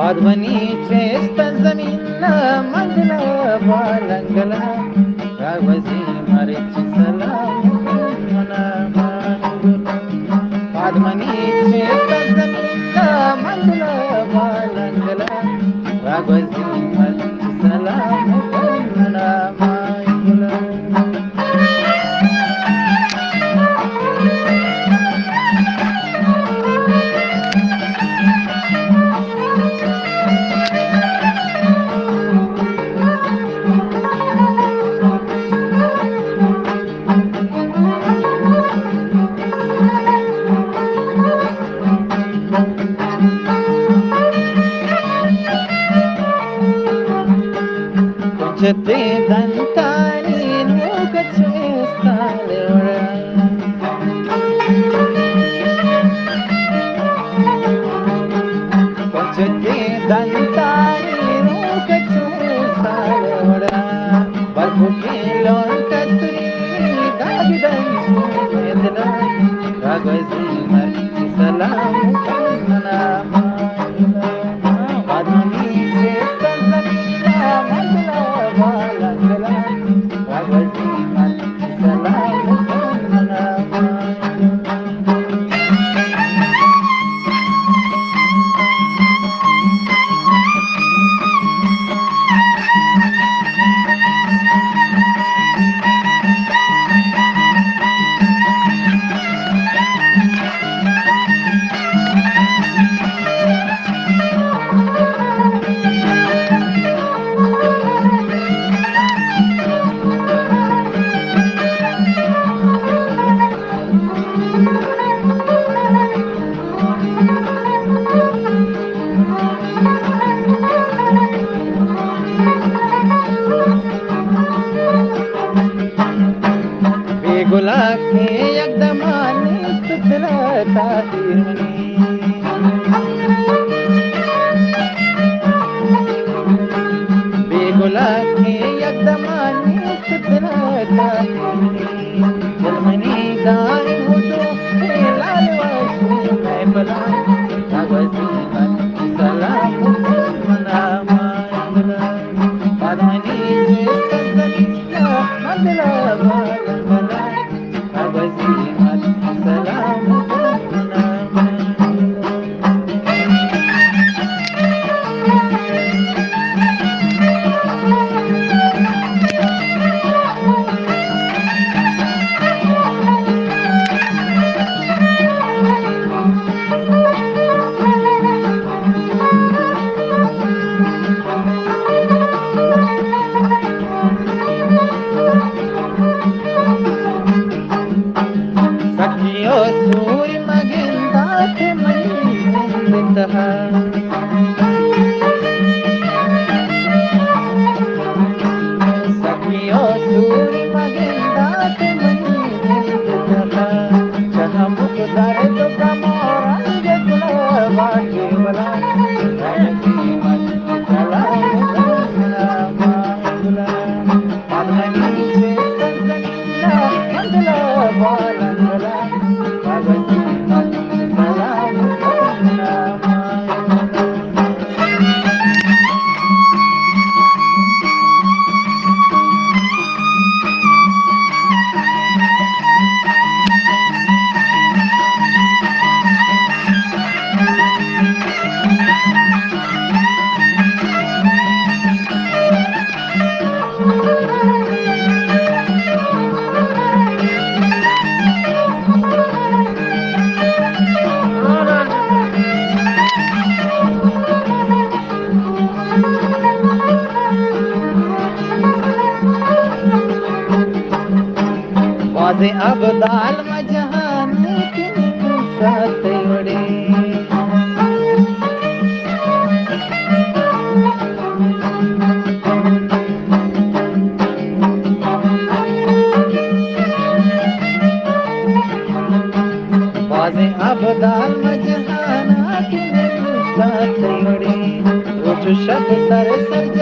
आध्वनी श्रेष्ठ जमीन मंगल बालंगल राघवजी मरिच सलाम आध्वनी श्रेष्ठ जमीन मंगल बालंगल राघवजी मरिच सलाम जते दंतानी मूग చేస్తాలేవడా जते दंतानी मूग చేస్తాలేవడా బల్బుకి లోంటత్రి దాగిదంచు ఎదలా రాఘవజీ మరిచి సలాం కన్నా ఆధ్వని శ్రేష్ఠ జమీన మంగళ బాలంగల రాఘవజీ మరిచి సలాం కన్నా बेगुला के एकदमानी सुतलता दिरमनी बेगुला के एकदमानी सुतलता दिरमनी दार हो तो लाल वासु मैं बला राघवजी मरिच सलाम मना मांगला आध्वनी श्रेष्ठ जमीन मंगल बालंगल राघवजी मरिच सलाम कన్నా सखियो सूर्य मगिंदा थे मंदितः सखियो सूर्य मगिंदा थे मंदितः चहमुख दर्द कमोरंग गुलाबा केवला राघवजी मरिच सलाम कన్నా मांगला आध्वनी श्रेष्ठ जमीन मंगल बालंगल राघवजी मरिच सलाम कన్నా वादे अबदाल मजहान के साथ उड़े वादे अबदाल मजहान के साथ उड़े रोज शब सर सर